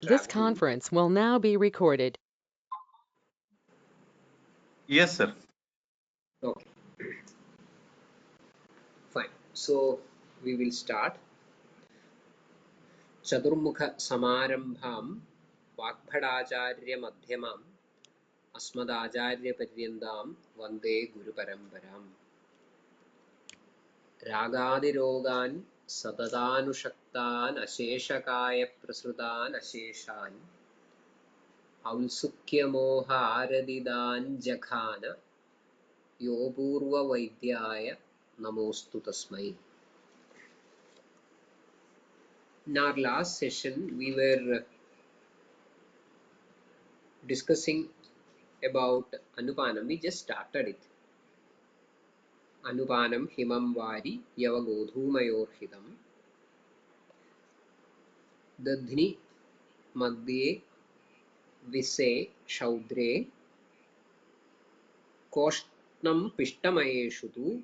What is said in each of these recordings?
This traveling. conference will now be recorded. Yes, sir. Okay, fine. So we will start. Chaturmukha Samarambham Vagbhadacharya Madhyamam Asmadacharya Paryandam Vande Guru Paramparam. Ragadirogan Satatanushaktan Asheshakaya Prasrutan Asheshan Aulsukyamoha Aradidan Jakhana Yopurva Vaidyaya Namostu Tasmai. In our last session, we were discussing about Anupanam. We just started it. Anupanam himam vari yavagodhumayorhitam dadhni madhye vise shaudre koshnam pishtamayeshu tu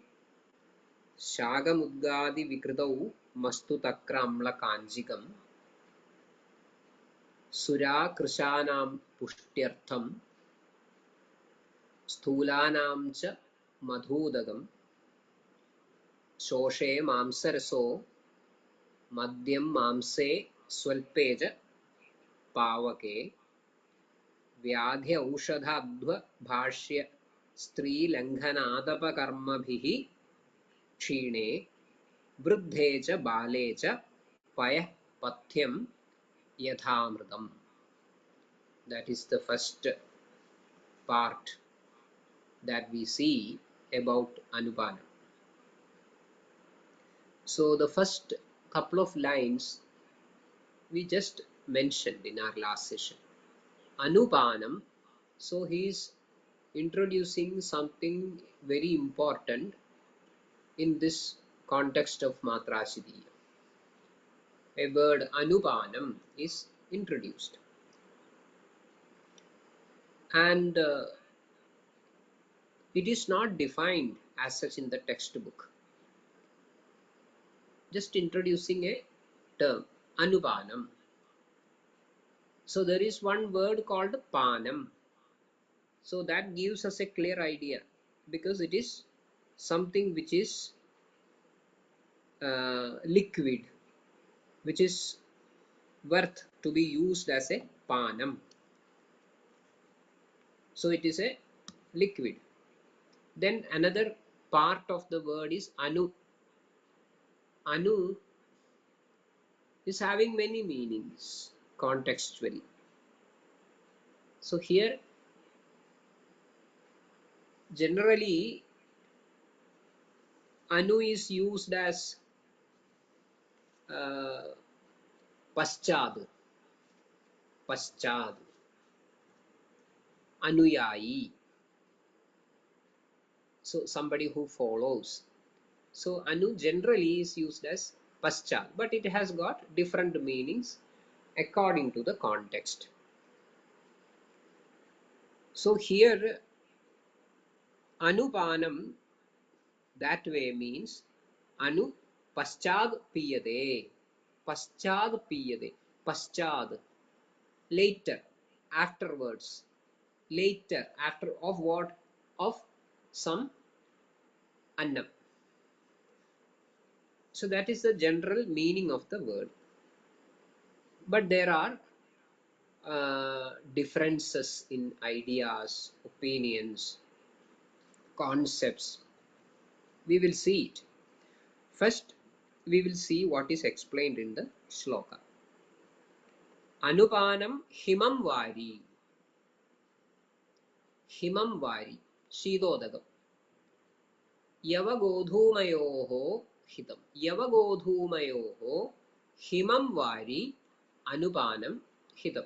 shagamudgadi vikritau mastu takra amla kanjikam sura krishanam pushtyartham sthulanam cha madhudagam शोषे मांसरसो मद्यं मांसे स्वल्पे च पावके व्याधि औषधाध्व भाष्य स्त्रीलङ्घनादपकर्मभिः क्षीणे वृद्धे च बाले च पयः पथ्यं यथामृतम्. That is the first part that we see about Anupanam. So the first couple of lines we just mentioned in our last session. Anupanam, so he is introducing something very important in this context of Matrashitaya. A word Anupanam is introduced, and it is not defined as such in the textbook. Just introducing a term, Anupanam. So there is one word called Panam. So that gives us a clear idea, because it is something which is liquid, which is worth to be used as a panam. So it is a liquid. Then another part of the word is anu. Anu is having many meanings contextually. So here generally anu is used as paschad, paschad, anuyayi. So somebody who follows. So anu generally is used as paschad, but it has got different meanings according to the context. So here anupanam that way means anu paschad piyade, paschad piyade, paschad, later, afterwards, later, after of what? Of some annam. So that is the general meaning of the word. But there are differences in ideas, opinions, concepts. We will see it. First, we will see what is explained in the shloka. Anupanam himam vari. Himam vari. Shidodagam. Yavagodhumayoho hitam. Yavagodhumayoho himam vari anupanam hitam.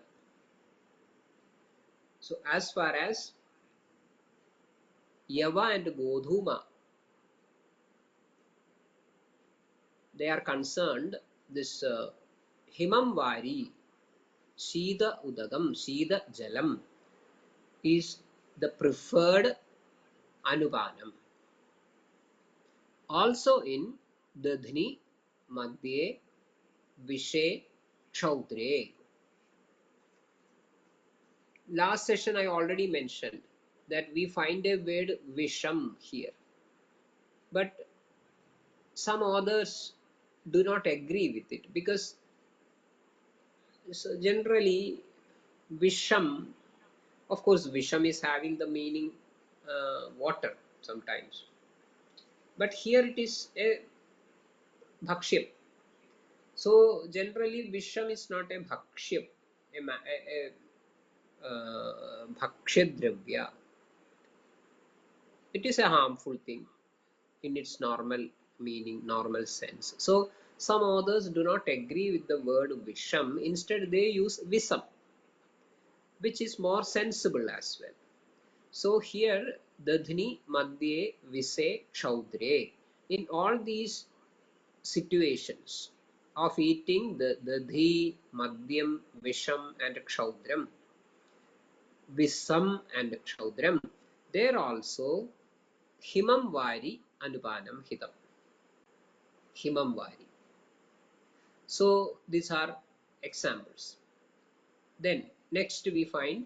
So as far as Yava and Godhuma, they are concerned, this himam vari, Shida udagam, Shida jalam, is the preferred anupanam. Also in dadhni, madhye, vishe, kshaudre. Last session I already mentioned that we find a word Visham here. But some authors do not agree with it because so generally Visham, of course, Visham is having the meaning water sometimes. But here it is a bhakshyam. So generally Visham is not a bhakshyam, a bhakshya. It is a harmful thing in its normal meaning, normal sense. So some authors do not agree with the word Visham. Instead, they use Visam, which is more sensible as well. So here, Dadhni, Madhye, Vise, Kshaudre. In all these situations of eating the Dadhi, Madhyam, Visham and Kshaudram, Visam and Kshaudram, there also Himam Vari Anupanam Hitam. Himam Vari. So these are examples. Then next we find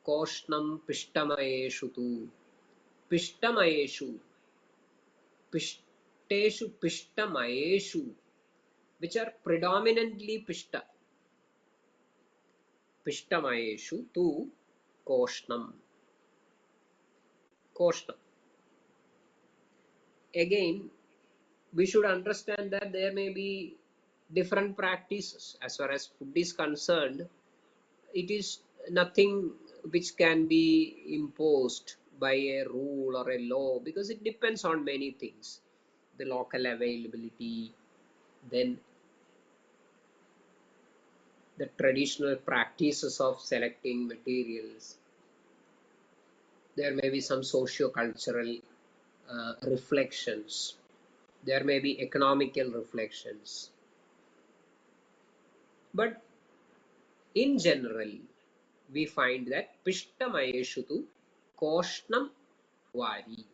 Koshnam Pishtamayeshu tu. Pishtamayeshu. Pishteshu Pishtamayeshu, which are predominantly Pishta. Pishtamayeshu tu Koshnam. Koshnam. Again, we should understand that there may be different practices as far as food is concerned. It is nothing which can be imposed by a rule or a law because it depends on many things, the local availability, then the traditional practices of selecting materials. There may be some socio-cultural reflections, there may be economical reflections, but in general we find that Pishtamayeshu tu Koshnam Vari.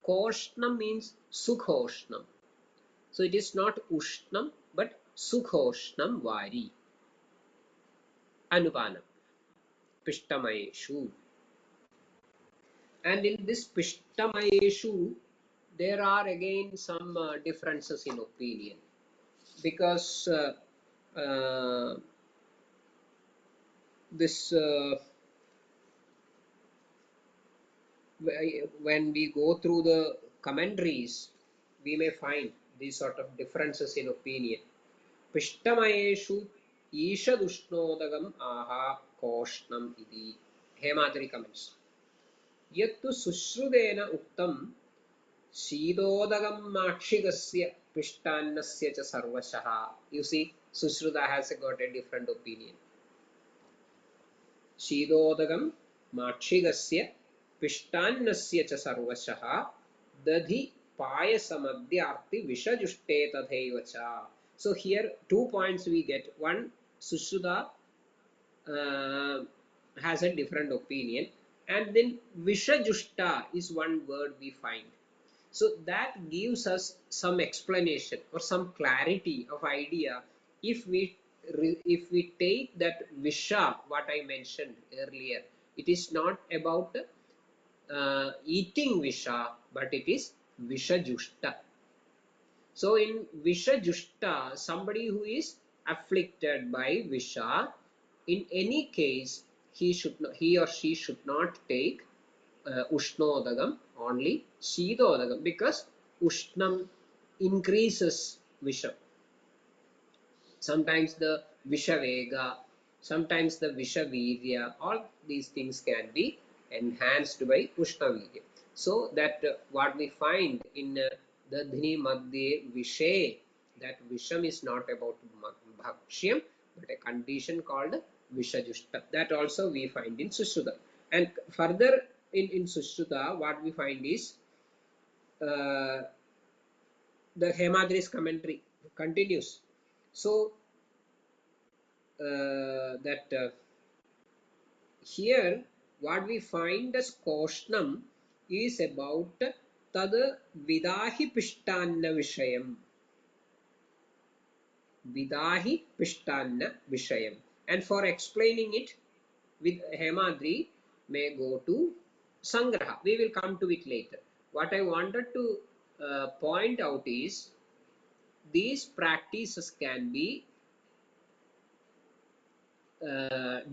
Koshnam means Sukoshnam. So it is not Ushnam but Sukoshnam Vari. Anupanam. Pishtamayeshu. And in this Pishtamayeshu, there are again some differences in opinion. Because this when we go through the commentaries, we may find these sort of differences in opinion. Pishtamayeshu Ishadushnoodagam aha Koshnam iti. Hemadri comments. Yattu Sushrudena Uktam Shidodagam Makshigasya Pishtannasya cha Sarvashaha. You see, Sushruta has got a different opinion. Shidodagam Makshigasya Pishtannasya cha Sarvashaha Dadhi Payasamadhyarthi Vishajushte Tadhaivacha. So here 2 points we get. One, Sushruta has a different opinion, and then Vishajushta is one word we find. So that gives us some explanation or some clarity of idea. If we take that Visha, what I mentioned earlier, it is not about eating Visha, but it is Vishajushta. So in Vishajushta, somebody who is afflicted by Visha, in any case, he or she should not take Ushnodagam, only Shidodagam, because Ushnam increases Visham. Sometimes the Vishavega, sometimes the Vishavirya, all these things can be enhanced by Ushnavirya. So that what we find in Dadhni Madhye Vishe, that Visham is not about Bhakshyam, but a condition called Vishajushta. That also we find in Sushruta. And further in Sushruta, what we find is the Hemadri's commentary continues. So that here what we find as Koshnam is about tad vidahi pishtanna vishayam. Vidahi pishtanna vishayam. And for explaining it, with Hemadri may go to Sangraha. We will come to it later. What I wanted to point out is these practices can be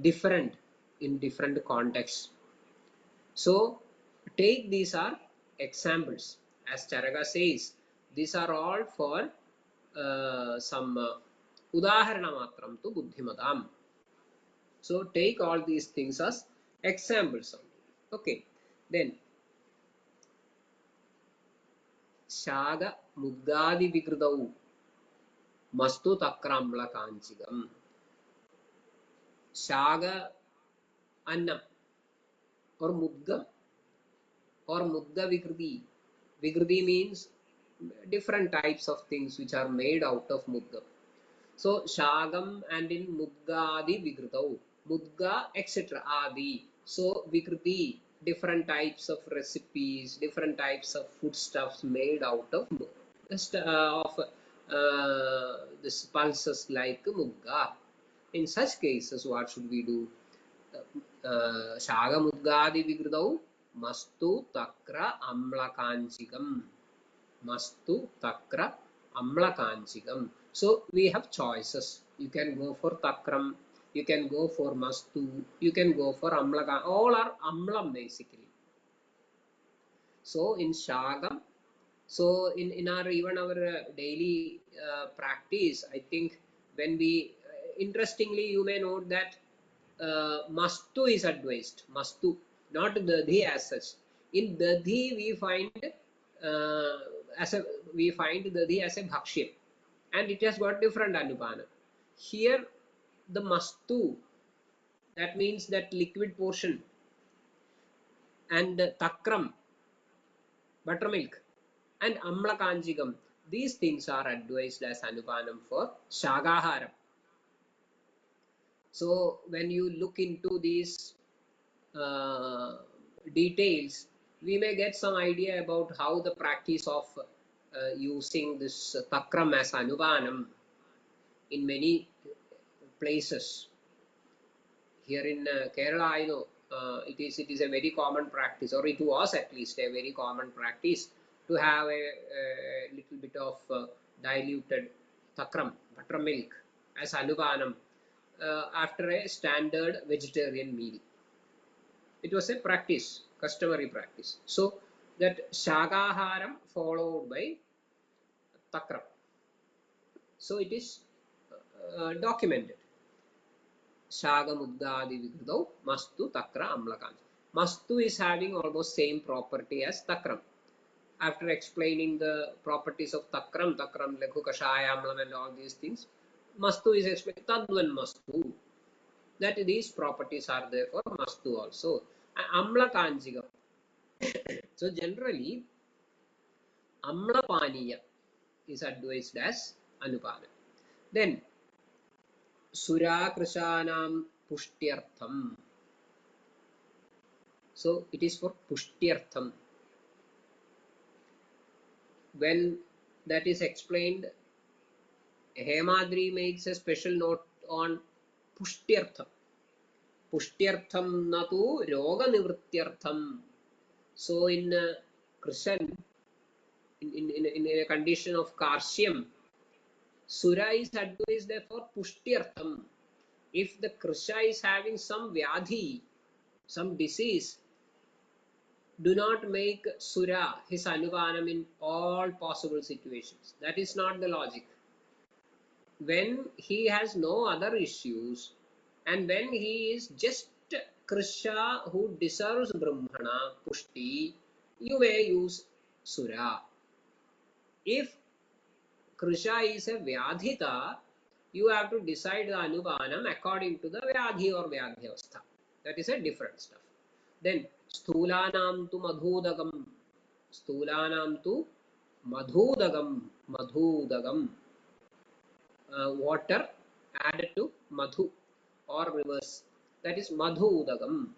different in different contexts. So take these are examples. As Charaka says, these are all for some udaharana matram tu buddhimadam. So take all these things as examples only. Okay. Then Shaga Muddadi Vikridau Mastu Takramla Kanchigam. Shaga Annam or Muddam or Mudda Vikridi. Vikridi means different types of things which are made out of Muddam. So Shagam and in Muddadi Vikridau. Mudga etc. Adi. So Vikriti, different types of recipes, different types of foodstuffs made out of this pulses like mugga. In such cases, what should we do? Shaga Muggadi Vigridau Mastu Takra Amlakanchikam. Mastu Takra Amlakanchikam. So we have choices. You can go for Takram, you can go for Mastu, you can go for Amlakan. All are Amlam basically. So in Shagam, so in our even our daily practice, I think when we interestingly you may note that Mastu is advised. Mastu, not Dadhi as such. In Dadhi we find uh, we find Dadhi as a Bhakshya, and it has got different Anupana. Here the Mastu, that means that liquid portion, and Takram, buttermilk, and Amlakanjigam, these things are advised as Anupanam for Shagaharam. So when you look into these details, we may get some idea about how the practice of using this Takram as Anupanam in many places. Here in Kerala, I know it is a very common practice, or it was at least a very common practice to have a little bit of diluted takram, buttermilk, as anupanam after a standard vegetarian meal. It was a practice, customary practice. So that shakaharam followed by takram. So it is documented. Shagamuddadi Vigridau Mastu Takra Amlakan. Mastu is having almost same property as Takram. After explaining the properties of Takram, Lekhu, Kashaya, Amlam and all these things, Mastu is explaining Tadvan Mastu. That these properties are there for Mastu also. Amla Kanjigam. So generally, Amla Paniya is advised as Anupana. Then Sura Krishanam Pushtyartham. So it is for Pushtyartham. When that is explained, Hemadri makes a special note on Pushtyartham. Pushtyartham natu Roga Nivrityartham. So in Krishan, in a condition of Karshyam, Sura is advised for Pushtyartham. If the Krisha is having some Vyadhi, some disease, do not make Sura his Anupanam in all possible situations. That is not the logic. When he has no other issues, and when he is just Krisha who deserves Brahmana, Pushti, you may use Sura. If Krisha is a Vyadhita, you have to decide the Anupanam according to the Vyadhi or Vyadhyavastha. That is a different stuff. Then Sthulanam tu Madhudagam. Sthulanam tu Madhudagam. Madhudagam. Water added to Madhu or reverse. That is Madhudagam.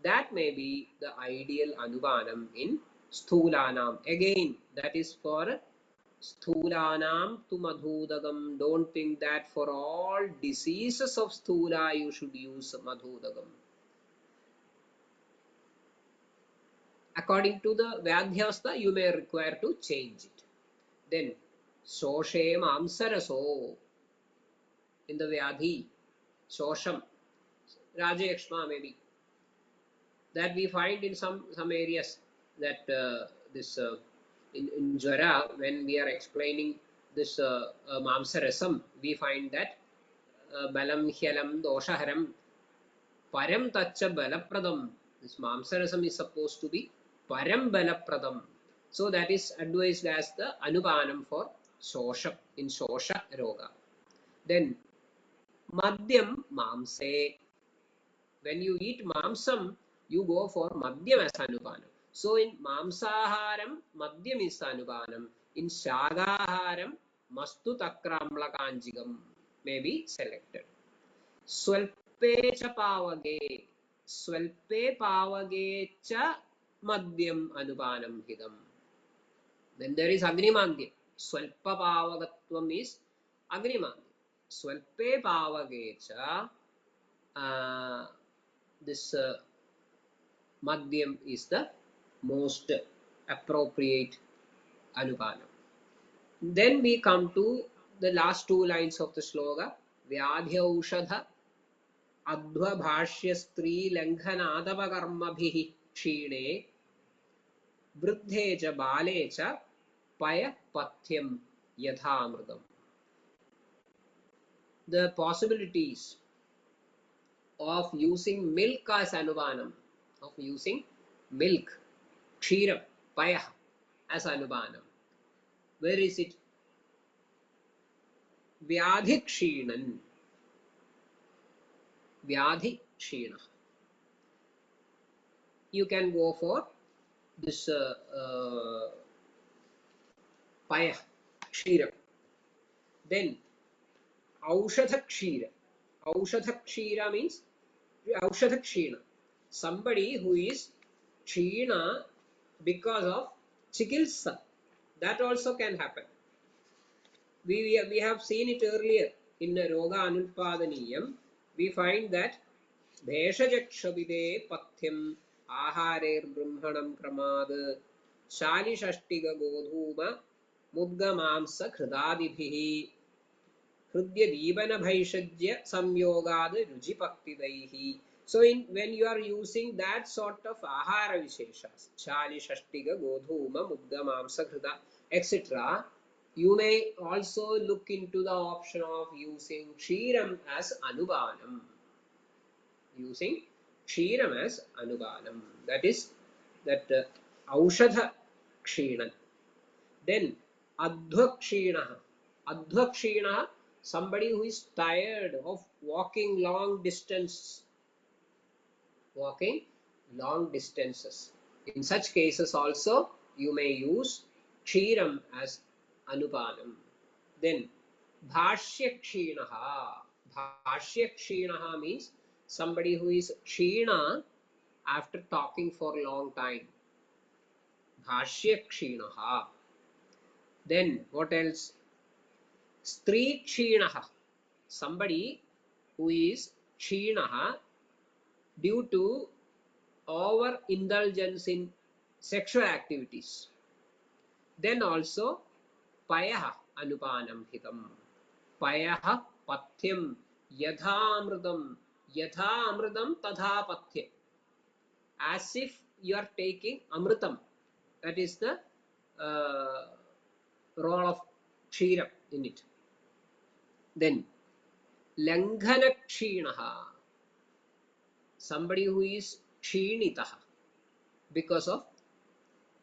That may be the ideal Anupanam in Sthulanam. Again, that is for Sthulanam tu Madhudagam. Don't think that for all diseases of Sthula you should use Madhudagam. According to the Vyadhyasta, you may require to change it. Then, Soshe Mamsaraso in the Vyadhi, Sosham, Rajayakshma maybe. That we find in some areas that this in Jara, when we are explaining this Mamsarasam, we find that Balam Hyalam Doshaharam Param Tacha Balapradam. This Mamsarasam is supposed to be Param Balapradam. So that is advised as the Anupanam for Sosha in Sosha Roga. Then Madhyam Mamse. When you eat Mamsam, you go for Madhyam as Anupanam. So in Mamsaharam, Madhyam is Anupanam. In Shagaharam, Mastu Takramla Kanjigam may be selected. Swalpe cha pavage. Swalpe pavage cha madhyam anupanam hidam. Then there is Agnimandyam. Swalpa pavagatvam is Agnimandyam. Swalpe pavage cha this madhyam is the most appropriate anupanam. Then we come to the last two lines of the sloka. Vyadhya ushadha अध्वभाष्य स्त्री लंघनादपकर्मभिः क्षीणे वृद्धे च बाले च पयपथ्यं यथामृतम्. The possibilities of using milk as anupanam, of using milk, kshiram, payah as anupanam. Where is it? Vyadhi kshinan. Vyadhi kshina. You can go for this payah, kshiram. Then Aushadha Kshira. Aushadha Kshira means Aushadha Kshina. Somebody who is Kshina because of Chikilsa. That also can happen. We have seen it earlier in Roga Anulpadaniyam. We find that Bheshajakshabide Pathyam Aharer Brahmanam Kramad Shali Shashtiga Godhuma Mudga Mamsa Kridadibhihi Hrudya Dibana Bhaishajya Samyogad Rujipaktidahi. So when you are using that sort of ahara visheshas, Chali Shashtiga, Godhuma, Mudga, Mamsa, Hrida, etc., you may also look into the option of using Kshiram as Anubanam. Using Kshiram as Anubanam. That is that Aushadha Kshinan. Then Adhvakshinaha. Adhvakshinaha, somebody who is tired of walking long distances. Walking long distances. In such cases also you may use Kshiram as Anupanam. Then Bhashya Kshinaha. Bhashya Kshinaha means somebody who is Kshina after talking for a long time. Bhashya Kshinaha. Then what else? Stri Kshinaha. Somebody who is Kshinaha due to overindulgence in sexual activities. Then also Payaha Anupanam Hikam. Payaha Pathyam Yadhamridam. Yadhamridam Tadha Pathya. As if you are taking Amritam. That is the role of Kshiram in it. Then Langhana Kshinaha. Somebody who is Kshinitaha because of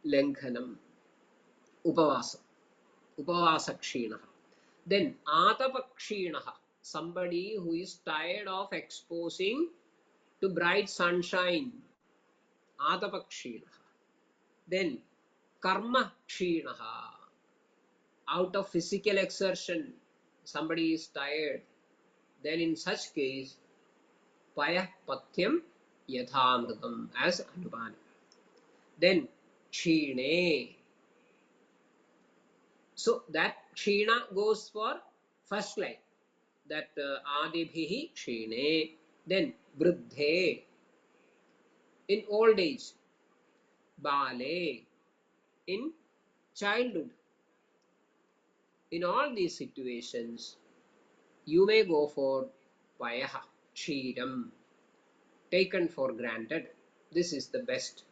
Langhanam. Upavasa. Upavasa Kshinaha. Then Atapa Kshinaha. Somebody who is tired of exposing to bright sunshine. Atapa Kshinaha. Then Karma Kshinaha. Out of physical exertion, somebody is tired. Then in such case, Paya Pathyam Yathamritam as Anupanam. Then Kshine. So that Kshina goes for first line. That Adibhihi Kshine. Then Vruddhe. In old age. bale, in childhood. In all these situations, you may go for payaha, kshiram, taken for granted. This is the best.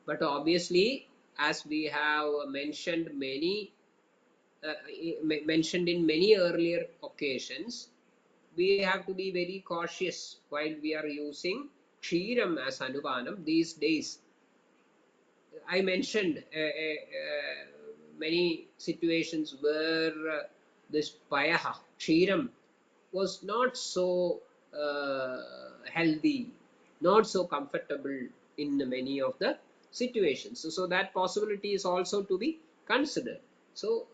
But obviously, as we have mentioned in many earlier occasions, we have to be very cautious while we are using kshiram as anupanam these days. I mentioned many situations where this payaha, kshiram, was not so healthy, not so comfortable in many of the situations. So that possibility is also to be considered. So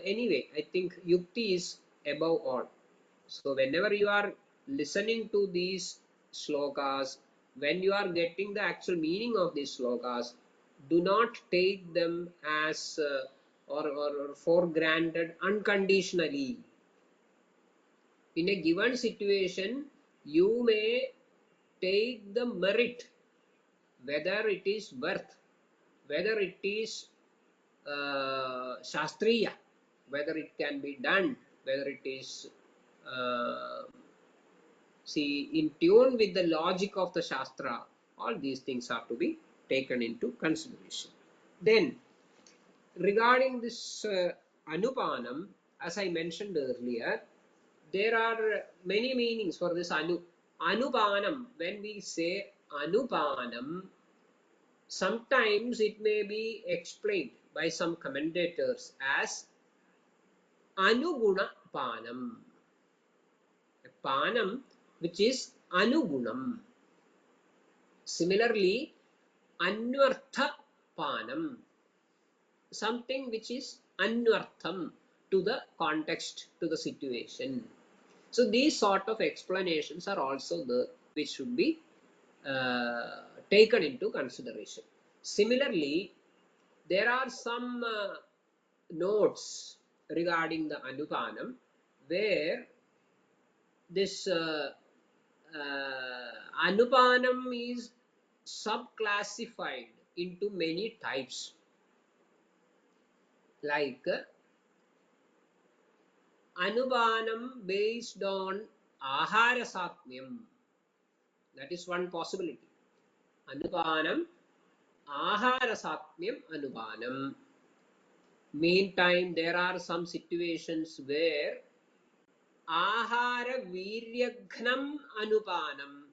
anyway, I think yukti is above all. So whenever you are listening to these slokas, when you are getting the actual meaning of these slokas, do not take them as or for granted unconditionally. In a given situation, you may take the merit, whether it is birth, whether it is shastriya, whether it can be done, whether it is uh, in tune with the logic of the shastra. All these things are to be taken into consideration. Then regarding this anupanam, as I mentioned earlier, there are many meanings for this anupanam. When we say anupanam, sometimes it may be explained by some commentators as anuguna panam, a panam which is anugunam. Similarly, anvartha panam, something which is anvartham to the context, to the situation. So these sort of explanations are also there, which should be taken into consideration. Similarly, there are some notes regarding the anupanam where this anupanam is subclassified into many types, like anupanam based on ahara satmyam. That is one possibility. Anupanam ahara satmyam anupanam. Meantime, there are some situations where ahara viryagnam anupanam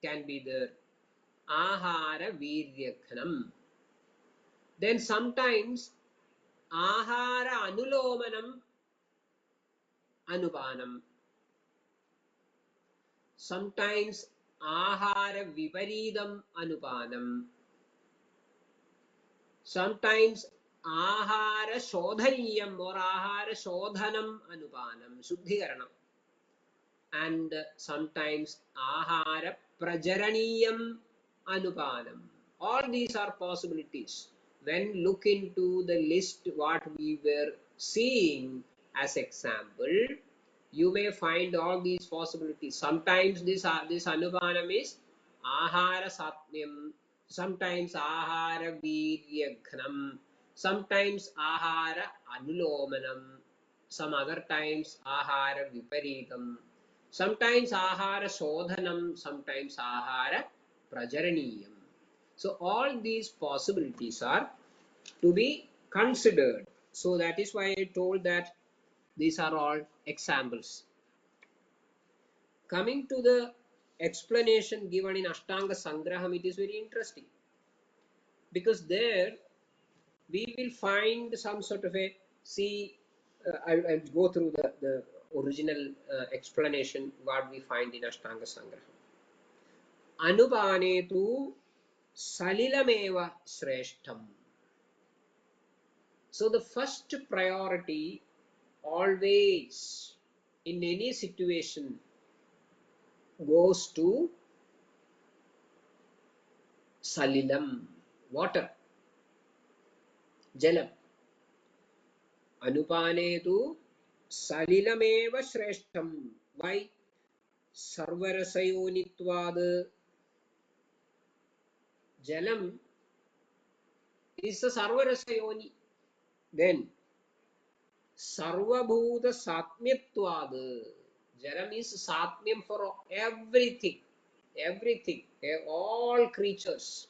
can be there. Ahara viryagnam. Then sometimes ahara anulomanam anupanam. Sometimes ahara viparidam anupanam. Sometimes ahara shodhaniyam or ahara shodhanam anupanam, shuddhikaranam. And sometimes ahara prajaraniyam anupanam. All these are possibilities. When look into the list what we were seeing as example, you may find all these possibilities. Sometimes this anupanam is ahara satmyam, sometimes ahara viryagnam, sometimes ahara anulomanam, some other times ahara viparidam, sometimes ahara shodhanam, sometimes ahara prajaraniyam. So all these possibilities are to be considered. So that is why I told that these are all examples. Coming to the explanation given in Ashtanga Sangraham, it is very interesting, because there we will find some sort of a, I'll go through the original explanation what we find in Ashtanga Sangraham. Anupane tu salilameva shreshtham. So the first priority always in any situation goes to salilam, water, jalam. Anupane tu salilameva shreshtham. Why? Sarvarasayonitvad. Jalam is a sarvarasa yoni. Then sarvabhuta satmyatvad. Jalam is satmyam for everything. Everything. All creatures.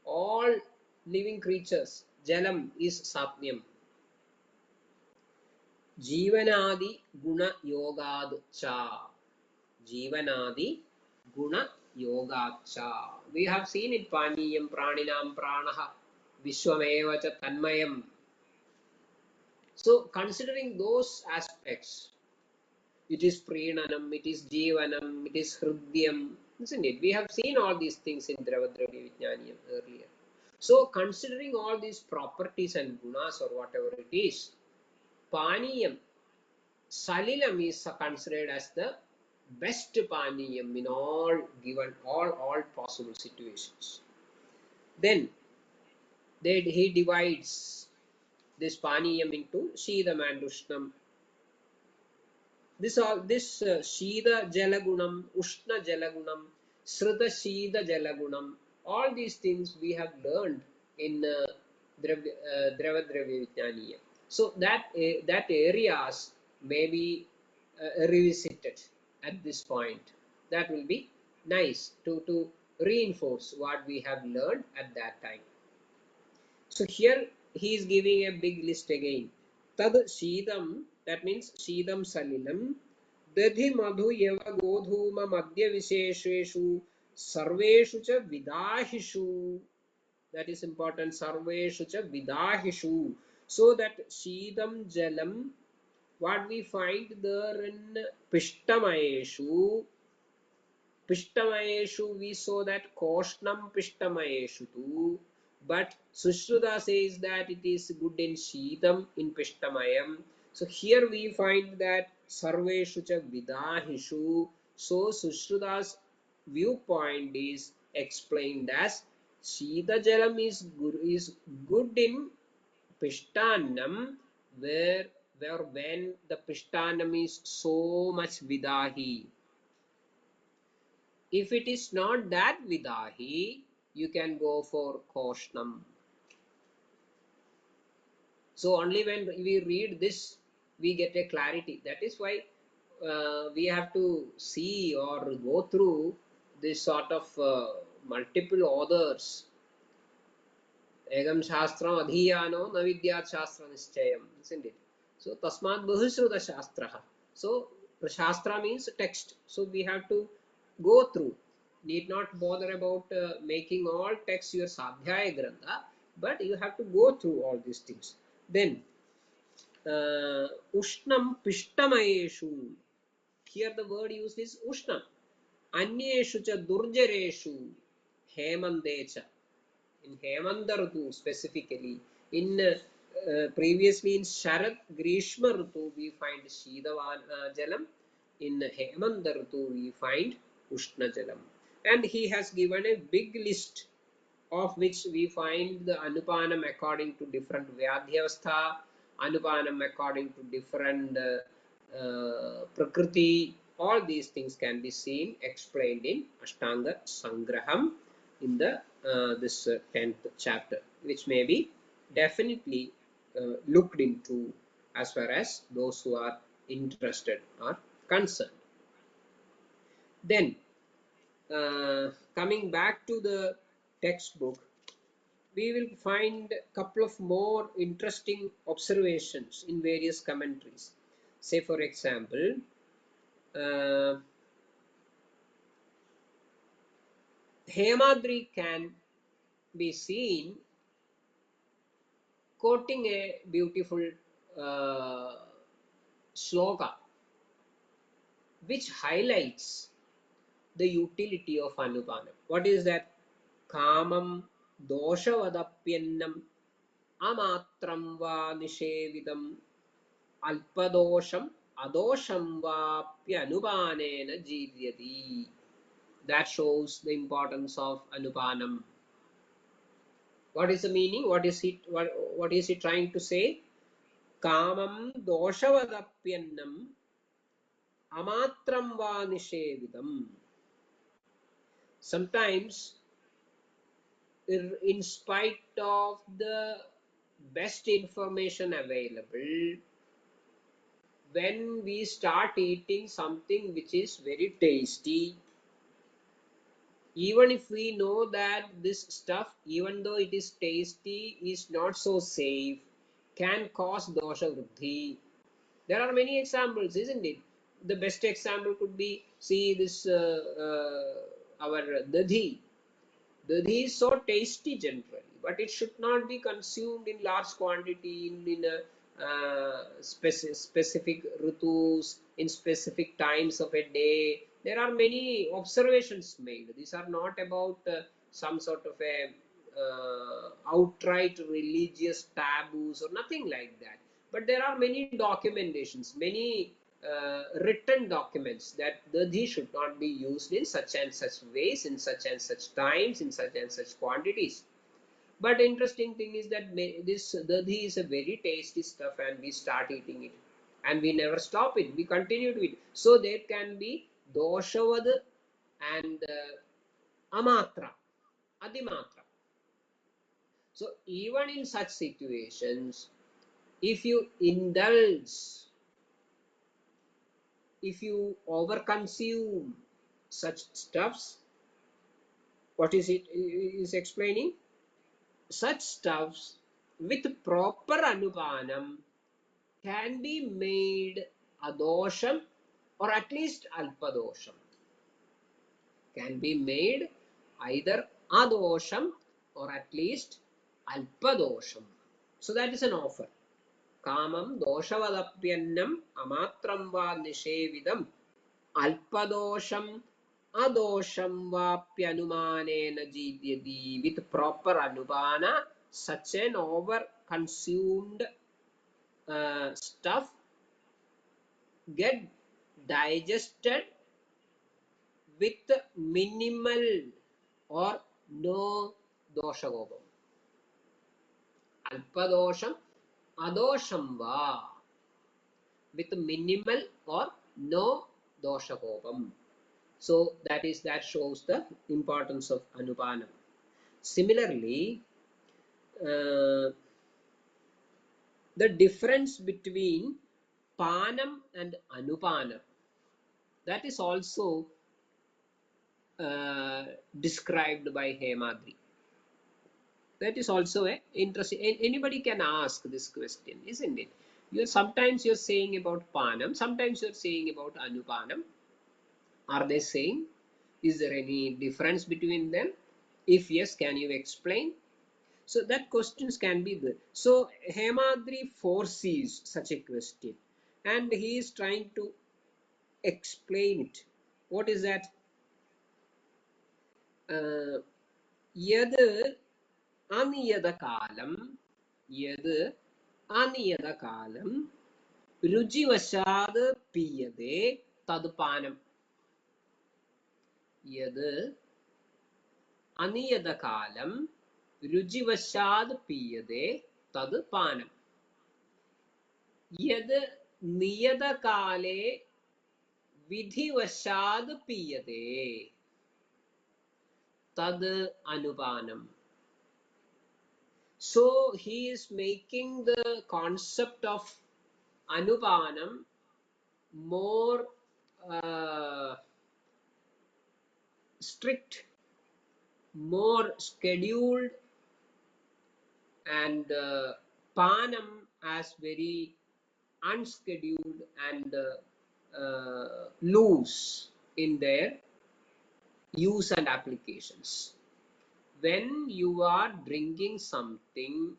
All living creatures. Jalam is satmyam. Jivanadi guna yogad cha. Jivanadi guna yogacha. We have seen it Paniyam Praninam Pranaha Vishwameva cha Tanmayam. So considering those aspects, it is Prinanam, it is Jivanam, it is Hridyam, isn't it? We have seen all these things in Dravadravya Vijnaniyam earlier. So considering all these properties and gunas or whatever it is, Paniyam, Salilam is considered as the best paniyam in all given all possible situations. Then he divides this paniyam into Shidam and Ushnam. This Shida Jalagunam, Ushna Jalagunam, Srita Shida Jalagunam, all these things we have learned in Dravadravya Vijnaniya. So that areas may be revisited at this point. That will be nice to reinforce what we have learned at that time. So here he is giving a big list again. Tad Shidam, that means Shidam Salilam, Dadhi Madhu Yava Godhuma Madhya Vishesheshu, Sarveshu cha Vidahishu. That is important. Sarveshu cha Vidahishu. So that Shidam Jalam, what we find there in Pishtamayeshu, Pishtamayeshu, we saw that Koshnam Pishtamayeshu too. But Sushruta says that it is good in Shidam, in Pishtamayam. So here we find that Sarveshu cha Vidahishu. So Sushruta's viewpoint is explained as Shida Jalam is good in Pishtanam, where when the Pishtanam is so much Vidahi. If it is not that Vidahi, you can go for Koshnam. So only when we read this, we get a clarity. That is why we have to see or go through this sort of multiple authors. Egam Shastram Adhyano Navidyat Shastra Nischayam, isn't it? So Tasmat Bahusruta Shastraha. So Shastra means text. So we have to go through. Need not bother about making all text your Sadhyaya Grantha, but you have to go through all these things. Then Ushnam Pishtamayeshu. Here the word used is Ushnam. Anyeshu cha Durjareshu Hemandecha. In Hemanta Ritu specifically. In previously in Sharad Grishma Ritu we find Shida Jalam. In Hemanta Ritu we find Ushna Jalam. And he has given a big list of which we find the Anupanam according to different Vyadhyavastha, Anupanam according to different Prakriti. All these things can be seen explained in Ashtanga Sangraham in the this 10th chapter, which may be definitely looked into as far as those who are interested are concerned. Then coming back to the textbook, we will find a couple of more interesting observations in various commentaries. Say for example, Hemadri can be seen quoting a beautiful sloka which highlights the utility of Anupanam. What is that? Kamam doshavadapyannam amatram va nishevidam alpadosham adosham vapya anupanena jivyati. That shows the importance of Anupanam. What is the meaning? What is he trying to say? Kamam doshavadapyannam amatram va nishevidam. Sometimes in spite of the best information available, when we start eating something which is very tasty, even if we know that this stuff, even though it is tasty, is not so safe, can cause dosha vruddhi. There are many examples, isn't it? The best example could be, see this our dadhi. Dadhi is so tasty generally, but it should not be consumed in large quantity in a specific rutus, in specific times of a day. There are many observations made. These are not about some sort of a outright religious taboos or nothing like that. But there are many documentations, many written documents that dadhi should not be used in such and such ways, in such and such times, in such and such quantities. But interesting thing is that this dadhi is a very tasty stuff, and we start eating it, and we never stop it. We continue to eat. So there can be doshavad and amatra, adimatra. So even in such situations, if you indulge, if you overconsume such stuffs, what is it is explaining? Such stuffs with proper anupanam can be made adosham or at least alpadosham. Can be made either adosham or at least alpadosham. So that is an offer. Kamam doshavadapyannam amatram va nishevidam alpadosham adosham vapyanumanena jidyadi. With proper anupana, such an over consumed stuff get digested with minimal or no doshagopam. Alpadosham adosham va, with minimal or no doshagopam. So that shows the importance of anupanam. Similarly, the difference between panam and anupanam, that is also described by Hemadri. That is also a interesting. Anybody can ask this question, isn't it? Sometimes you're saying about panam, sometimes you're saying about anupanam. Are they same? Is there any difference between them? If yes, can you explain? So that questions can be there. So Hemadri foresees such a question, and he is trying to explain it. What is that? Yad aniyadakalam, yad aniyadakalam, रुचिवशाद पीयते तदपानम. यद अनियतकालम रुचिवशाद पीयते तदपानम. यद नियतकाले विधिवशाद पीयते tad anupanam. So he is making the concept of anupanam more strict, more scheduled, and panam as very unscheduled and loose in their use and applications. When you are drinking something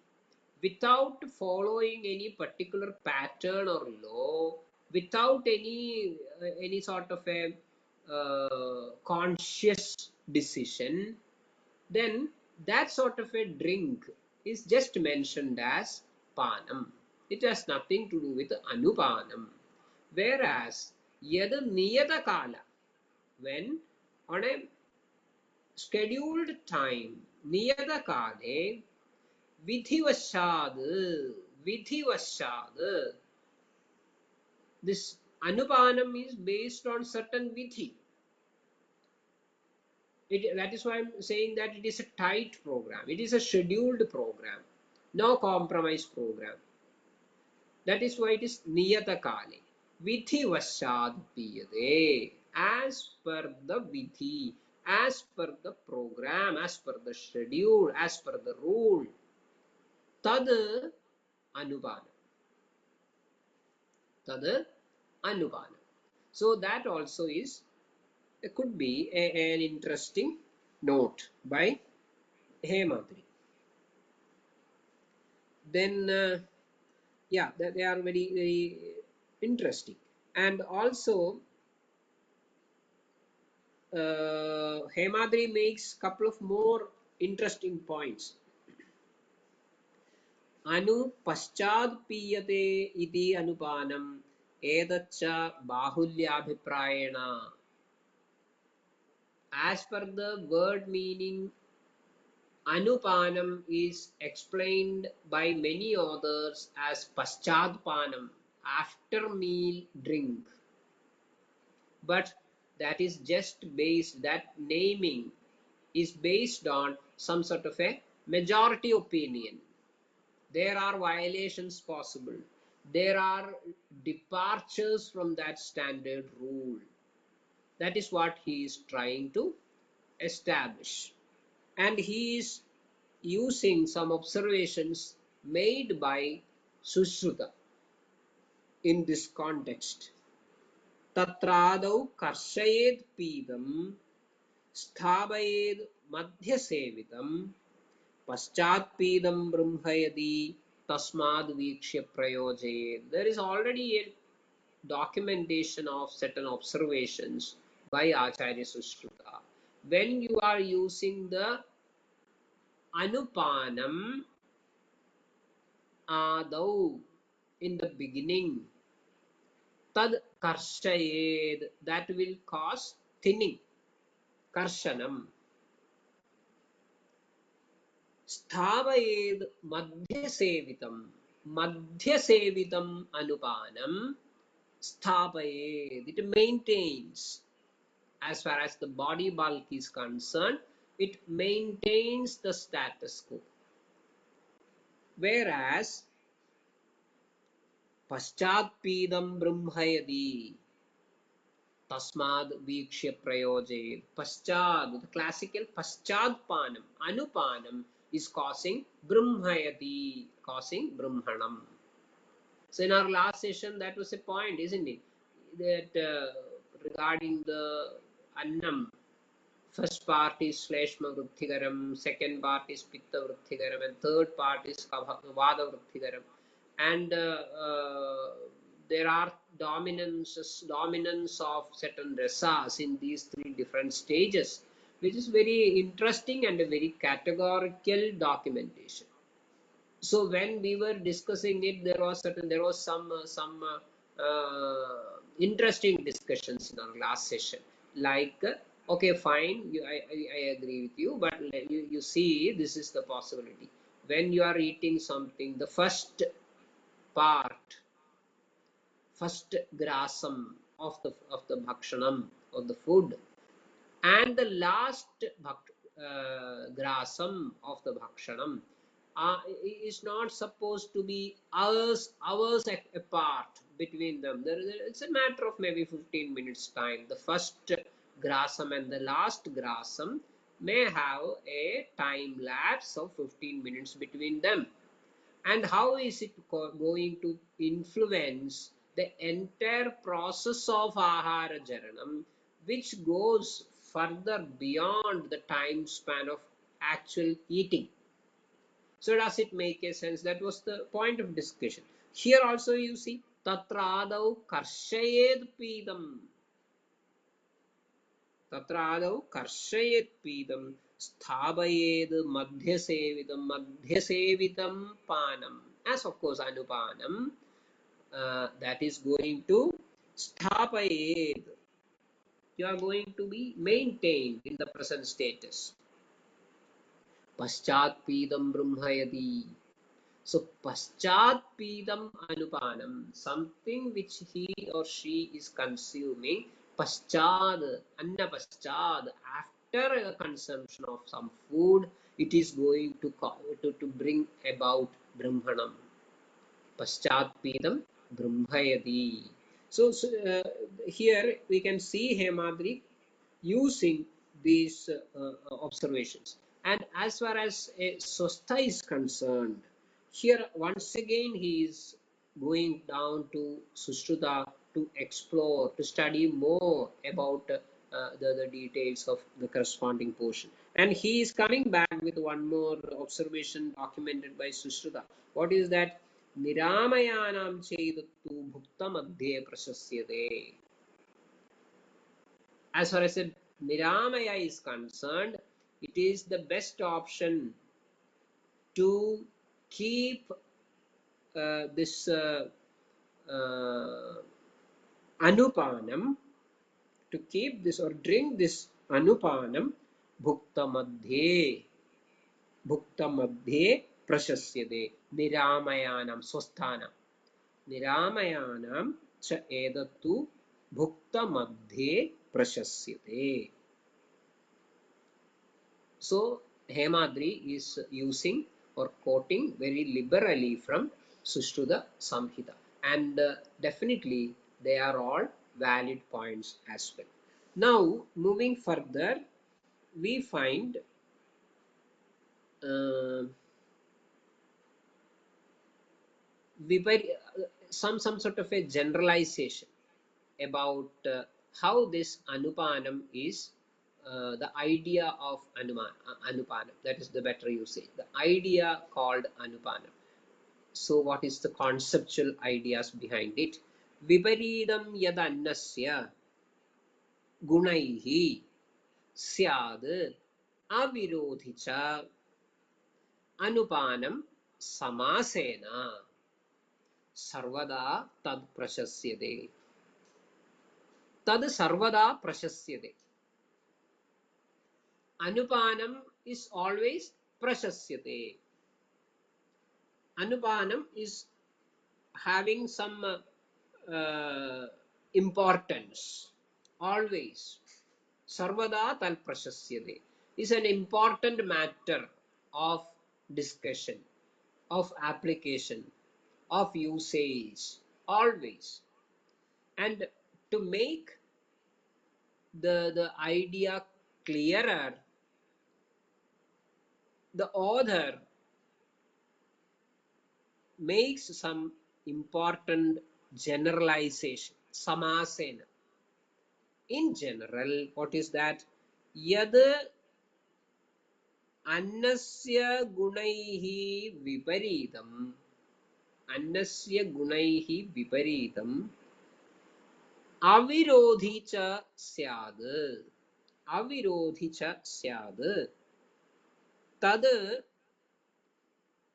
without following any particular pattern or law, without any sort of a conscious decision, then that sort of a drink is just mentioned as panam. It has nothing to do with anupanam. Whereas yada niyata kala, when on a scheduled time, niyata kale, vidhivashad, vidhivashad, this anupanam is based on certain vidhi. That is why I'm saying that it is a tight program. It is a scheduled program, no compromise program. That is why it is niyata kale. Vidhi vashad piyate. As per the vidhi, as per the program, as per the schedule, as per the rule. Tad anupana. Tad anupana. So that also is, it could be an interesting note by Hemadri. Then yeah, they are very very interesting. And also Hemadri makes couple of more interesting points. Anu paschad piyate iti anupanam edacha bahulyabhiprayena. As per the word meaning, anupanam is explained by many authors as paschadpanam, after meal drink. But that is just based, that naming is based on some sort of a majority opinion. There are violations possible. There are departures from that standard rule. That is what he is trying to establish. And he is using some observations made by Sushruta in this context. Tatradau karshayed pidam sthabayed madhyasevitam paschatpidam brahmayadi tasmad vikshya prayojayed. There is already a documentation of certain observations by Acharya Sushruta. When you are using the anupanam adau in the beginning, tad karshayed, that will cause thinning, karshanam. Sthavayed madhyasevitam, madhyasevitam anupanam, sthavayed, it maintains. As far as the body bulk is concerned, it maintains the status quo. Whereas paschatpidam brahmayadi tasmad vikshya prayojayed. Paschad, the classical paschadpanam, anupanam is causing brahmayati, causing brahmanam. So in our last session, that was a point, isn't it? That regarding the annam, first part is shleshma vruddhikaram, second part is pitta vruddhikaram, and third part is vada vruddhikaram. And there are dominance of certain rasas in these three different stages, which is very interesting and a very categorical documentation. So when we were discussing it, there was some interesting discussions in our last session. Like, okay, fine, I agree with you, but you see, this is the possibility. When you are eating something, the first part, first grasam of the bhakshanam, of the food, and the last grasam of the bhakshanam is not supposed to be hours apart between them. It's a matter of maybe 15 minutes time. The first grasam and the last grasam may have a time lapse of 15 minutes between them. And how is it going to influence the entire process of ahara jaranam, which goes further beyond the time span of actual eating? So does it make a sense? That was the point of discussion. Here also you see tatradau karshayed pidam. Tatradau karshayed pidam sthabayed madhyasevitam panam. As of course anupanam, that is going to sthapayed. You are going to be maintained in the present status. Paschatpidam brahmayati. So paschatpidam anupanam, something which he or she is consuming, paschad, anna paschad, after consumption of some food, it is going to bring about Brahmanam. Paschatpidam Brahmayati. So here we can see Hemadri using these observations. And as far as a Swastha is concerned, here once again he is going down to Sushruta to explore, to study more about the details of the corresponding portion. And he is coming back with one more observation documented by Sushruta. What is that? Niramayanam chedattu bhukta madhye prashasyate. As far as Niramaya is concerned, it is the best option to keep this anupanam, to keep this or drink this anupanam bhukta madhye prashasyade niramayanam swasthanam niramayanam cha edattu bhukta madhye prashasyate. So Hemadri is using or quoting very liberally from Sushruta Samhita, and definitely they are all valid points as well. Now moving further, we find uh, some sort of a generalization about how this anupanam is the idea of anupanam, that is the better usage, the idea called anupanam. So what is the conceptual ideas behind it? Viparidam yadannasya gunaihi syad avirodhicha anupanam samasena sarvada tad prashasyate. Tad sarvada prashasyate. Anupanam is always prashasyate. Anupanam is having some importance always. Sarvada tal prashasyate is an important matter of discussion, of application, of usage, always. And to make the idea clearer, the author makes some important generalization. Samasena. In general, what is that? Yad annasya gunaihi viparidam. Annasya gunaihi viparidam. Avirodhi cha syad. Avirodhi cha syad. Tad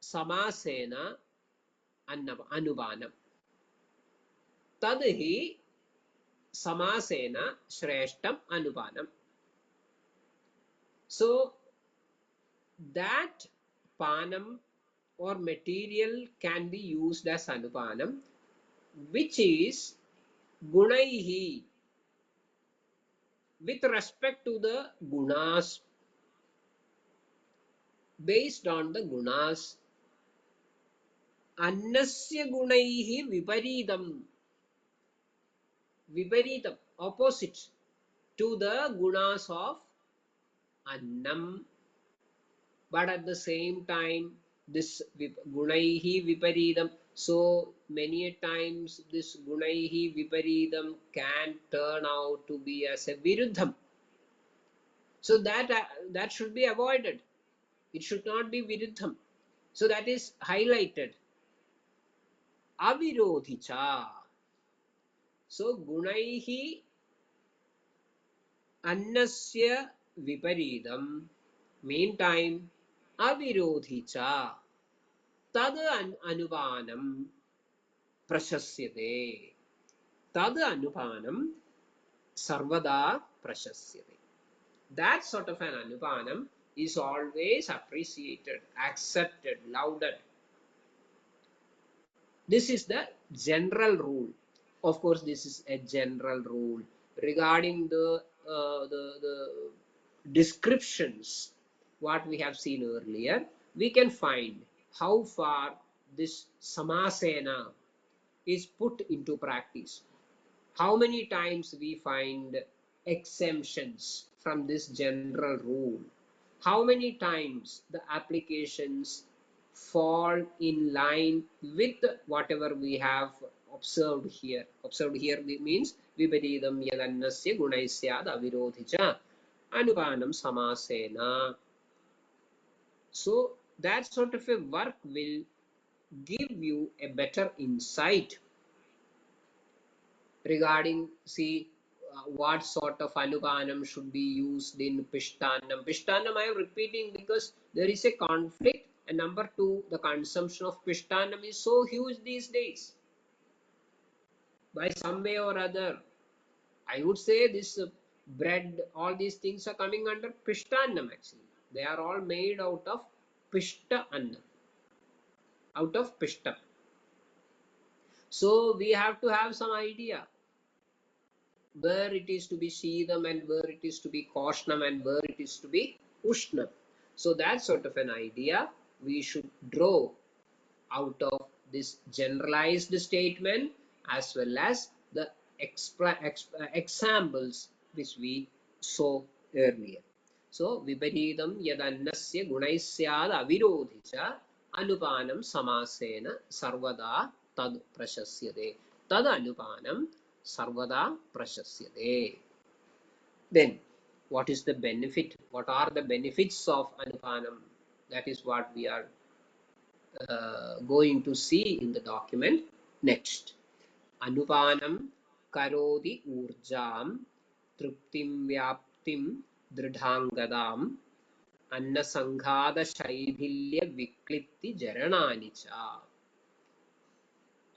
samasena anubanam. Tad hi samasena shreshtam anubanam. So that panam or material can be used as anupanam, which is gunaihi, with respect to the gunas, based on the gunas. Annasya gunaihi viparidam. Viparitam, opposite to the gunas of annam, but at the same time this gunaihi viparidam, so many a times this gunaihi viparidam can turn out to be as a viruddham, so that should be avoided. It should not be viruddham, so that is highlighted. Avirodhicha. So gunaihi annasya viparidam, meantime avirodhicha tad anupanam prashasyate. Tad anupanam sarvada prashasyate. That sort of an anupanam is always appreciated, accepted, lauded. This is the general rule. Of course, this is a general rule regarding the descriptions, what we have seen earlier, we can find how far this samasena is put into practice. How many times we find exemptions from this general rule? How many times the applications fall in line with whatever we have observed here? Observed here means viparidam yadannasya gunaisyad avirodhicha anupanam samasena. So that sort of a work will give you a better insight regarding, see, what sort of anupanam should be used in pishtanam. Pishtanam I am repeating because there is a conflict, and number two, the consumption of pishtanam is so huge these days. By some way or other, I would say this bread, all these things are coming under pishtanam actually. They are all made out of pishta annam, out of pishta. So we have to have some idea where it is to be Shidam and where it is to be Koshnam and where it is to be Ushnam. So that sort of an idea we should draw out of this generalized statement as well as the examples which we saw earlier. So viparidam yadannasya gunaisyad avirodhicha anupanam samasena sarvada tad prashasyate. Tad anupanam sarvada prashasyate. Then what is the benefit? What are the benefits of anupanam? That is what we are going to see in the document next. Anupanam karodi urjam truptim vyaptim dridhangadam annasanghada shaidhilya viklitti jaranani cha.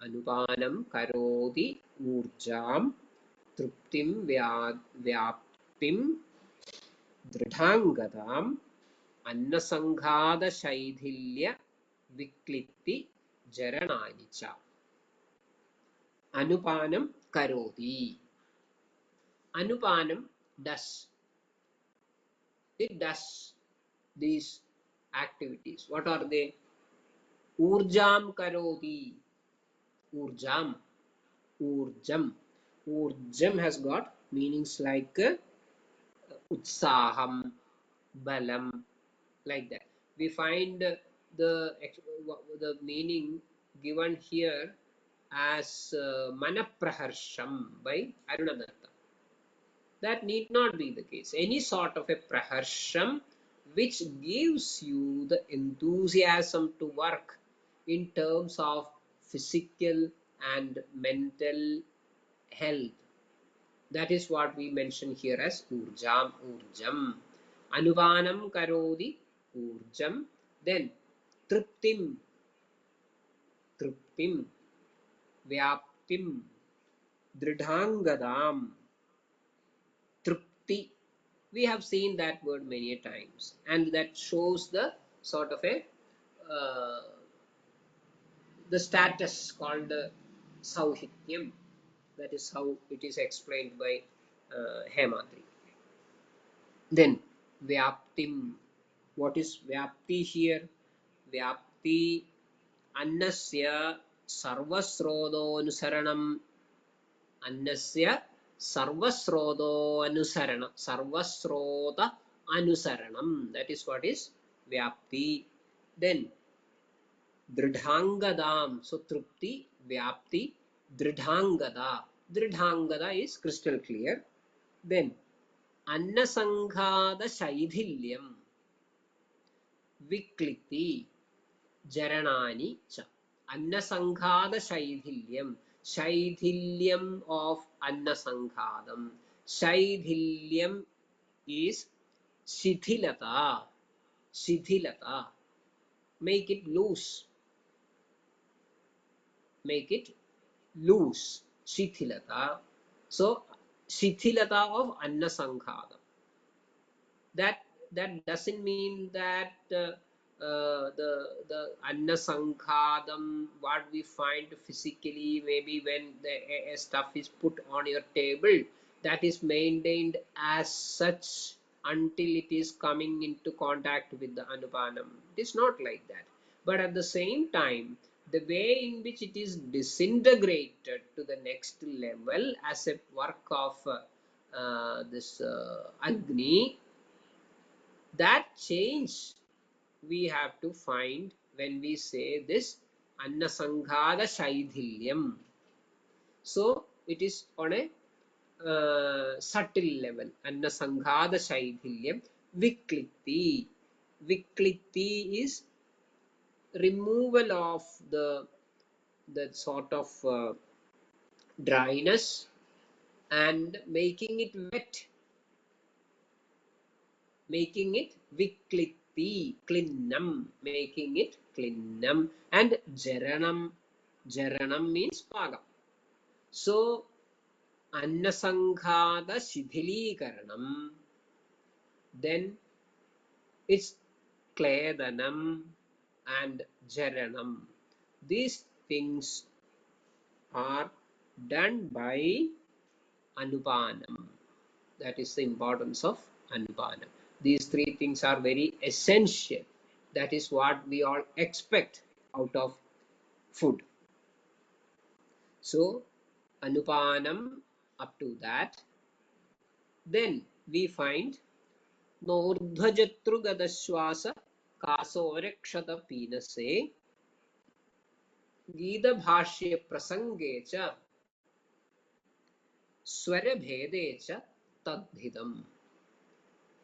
Anupanam karodi urjam truptim vyaptim dridhangadam annasanghada shaidhilya viklitti jaranani cha. Anupanam karoti. Anupanam does. It does these activities. What are they? Urjam karoti. Urjam. Urjam. Urjam has got meanings like utsaham, balam, like that. We find the meaning given here as manapraharsham by Arunadatta. That need not be the case. Any sort of a praharsham which gives you the enthusiasm to work in terms of physical and mental health. That is what we mention here as urjam, urjam. Anupanam karodi urjam. Then triptim, triptim, vyaptim, dridhangadam, tripti. We have seen that word many times, and that shows the sort of a the status called sauhityam. That is how it is explained by Hemadri. Then vyaptim. What is vyapti here? Vyapti annasya sarvasrodonusaranam. Annasya sarvasrodo anusarana. Sarvasrota anusaranam. That is what is vyapti. Then dridhangadam. So trupti, vyapti, dridhangada. Dridhangada is crystal clear. Then annasanghada shaidhilyam vikliti jaranani cha. Annasanghada shaidhilyam. Shaidhilyam of annasanghadam. Shaidhilyam is shithilata. Shithilata. Make it loose. Make it loose. Shithilata. So shithilata of annasanghadam. That doesn't mean that the annasanghadam, what we find physically, maybe when the stuff is put on your table, that is maintained as such until it is coming into contact with the anupanam. It is not like that. But at the same time, the way in which it is disintegrated to the next level as a work of this Agni, that change we have to find when we say this Annasanghada Shaidhilyam. So it is on a subtle level. Annasanghada Shaidhilyam. Vikliti. Vikliti is removal of the sort of dryness and making it wet, making it vikliti, klinnam, making it klinnam, and jaranam. Jaranam means pagam. So annasanghada shidhilikaranam, then it's kledanam and jaranam. These things are done by anupanam. That is the importance of anupanam. These three things are very essential. That is what we all expect out of food. So anupanam, up to that. Then we find नोर्ध्वजतृगतश्वास कासोरक्षत पीनसे गीतभाष्य प्रसंगे च स्वरभेदे च तद्धितम्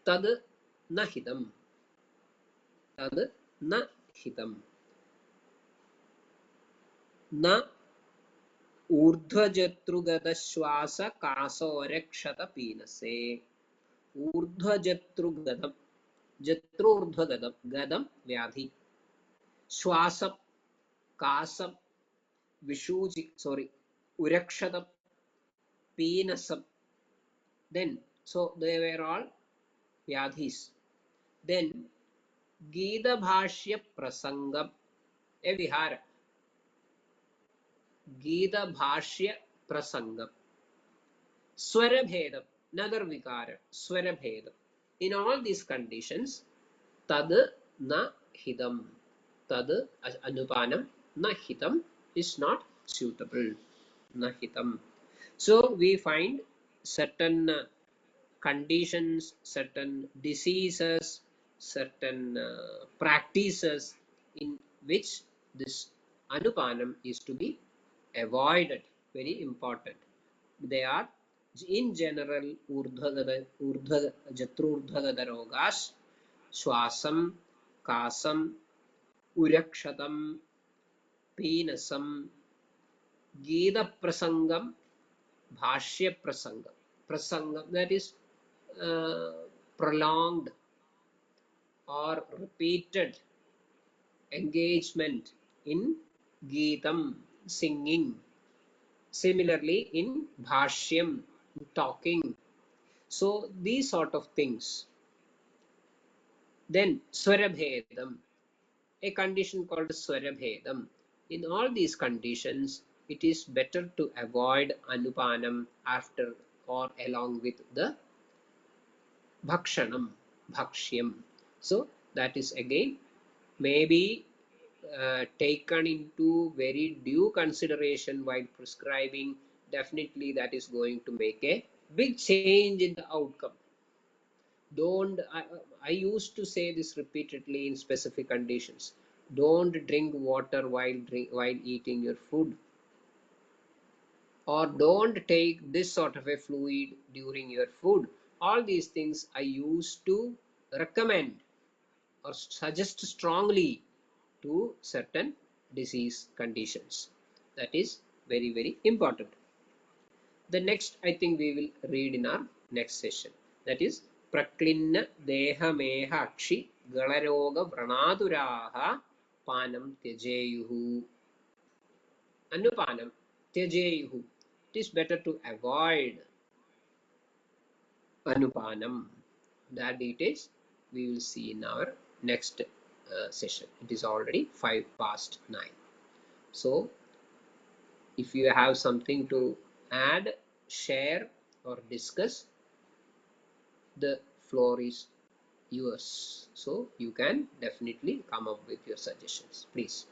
तद् न हितम् तद् न हितम् न ऊर्ध्वजतृगतश्वास कासोरक्षत पीनसे ऊर्ध्वजतृगतम् जत्रूर्ध्वगतम् गतम् व्याधि श्वासम् कासम् विशूचि urakshatam, peenasam. Then so they were all vyadhis. Then Gita Bhashya Prasangam, a vihara. Gita Bhashya Prasangam. Swarabhedam, another vikara, Swarabhedam. In all these conditions, tad na hidam. Tad anupanam na hitam is not suitable. Na hitam. So we find certain conditions, certain diseases, certain practices in which this anupanam is to be avoided. Very important. They are in general jatrurdhagada rogas, swasam, kasam, urakshatam, peenasam, gita prasangam, bhashya prasangam. Prasangam, that is prolonged or repeated engagement in Geetam, singing. Similarly, in Bhashyam, talking. So, these sort of things. Then, Swarabhedam, a condition called Swarabhedam. In all these conditions, it is better to avoid Anupanam after or along with the Bhakshanam, Bhakshyam. So, that is again maybe taken into very due consideration while prescribing. Definitely that is going to make a big change in the outcome. Don't I used to say this repeatedly in specific conditions. Don't drink water while eating your food, or don't take this sort of a fluid during your food. All these things I used to recommend or suggest strongly to certain disease conditions. That is very, very important. The next, I think we will read in our next session. That is Praklinna Dehameha Akshi Galaroga Vranaduraha Panam Tyajeyuhu. Anupanam Tyajeyuhu. It is better to avoid Anupanam. That details we will see in our next session. It is already 9:05. So if you have something to add, share or discuss, the floor is yours. So you can definitely come up with your suggestions, please.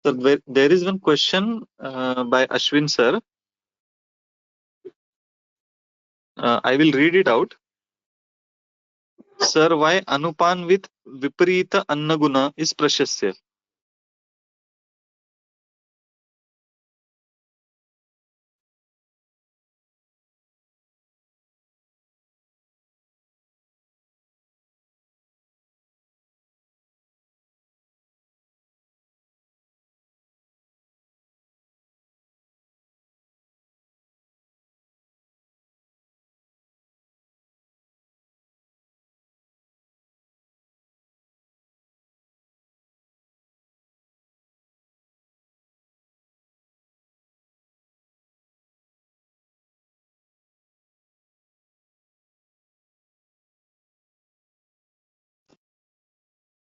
So there is one question by Ashwin sir. I will read it out. Sir, why Anupan with Viparita Annaguna is Prashasya?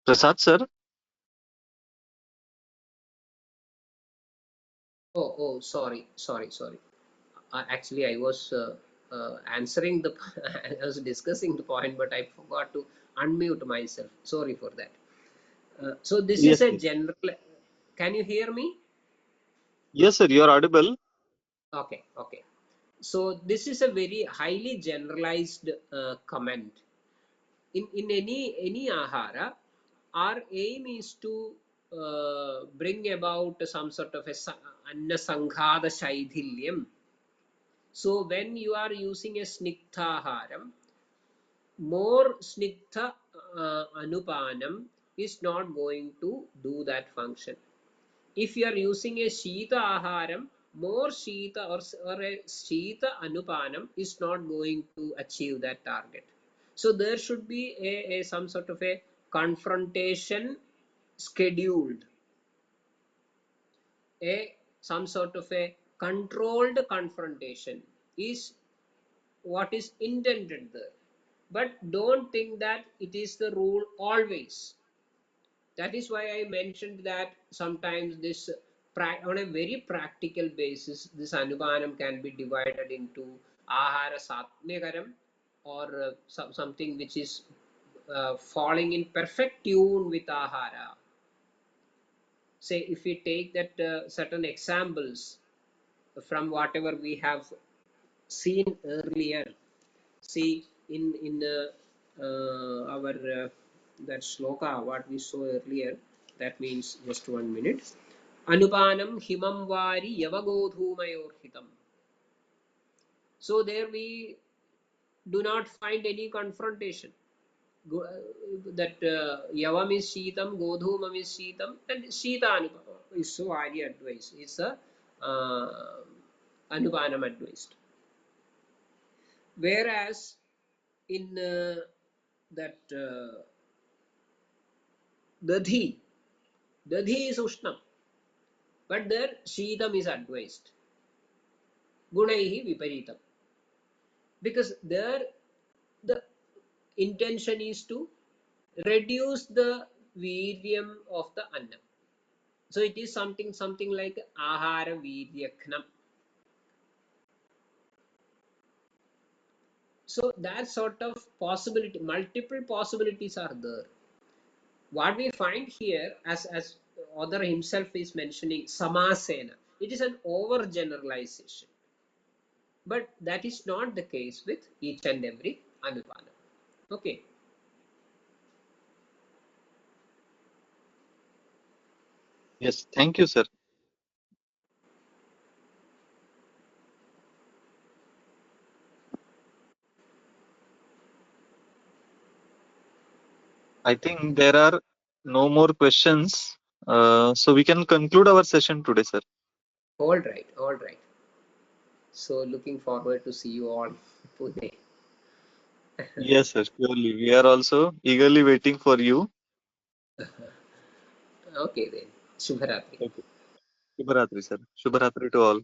Prasad sir? Oh, sorry. Actually, I was answering the, I was discussing the point, but I forgot to unmute myself. Sorry for that. So this is Yes, a yes. general, can you hear me? Yes, sir, you are audible. Okay. So this is a very highly generalized comment. In any ahara, our aim is to bring about some sort of a anna sanghada shaidhilyam. So when you are using a snigdhaharam, more snigdha anupanam is not going to do that function. If you are using a shita aharam, more shita or a shita anupanam is not going to achieve that target. So there should be a some sort of a confrontation scheduled, a some sort of a controlled confrontation is what is intended there. But don't think that it is the rule always. That is why I mentioned that sometimes this on a very practical basis, this anupanam can be divided into ahara satmyakaram, or something which is falling in perfect tune with ahara. Say if we take that certain examples from whatever we have seen earlier. See in our that shloka what we saw earlier, that means just 1 minute. Anupanam himam vari yavagodhumayorhitam. So there we do not find any confrontation. That yavam is sheetam, godhumam is sheetam, and sheeta anupama is so vari advice. It's a anupanam advised. Whereas in that dadhi, dadhi is ushnam, but there sheetam is advised. Gunaihi viparitam. Because there the intention is to reduce the viryam of the annam. So it is something like ahara viryaknam. So that sort of possibility, multiple possibilities are there. What we find here, as author himself is mentioning, samasena, it is an overgeneralization. But that is not the case with each and every anupana. Okay. Yes, thank you, sir. I think there are no more questions. So we can conclude our session today, sir. All right. So looking forward to see you all in Pune. Yes, sir, surely. We are also eagerly waiting for you. Okay then. Shubharatri. Okay. Shubharatri, sir. Shubharatri to all.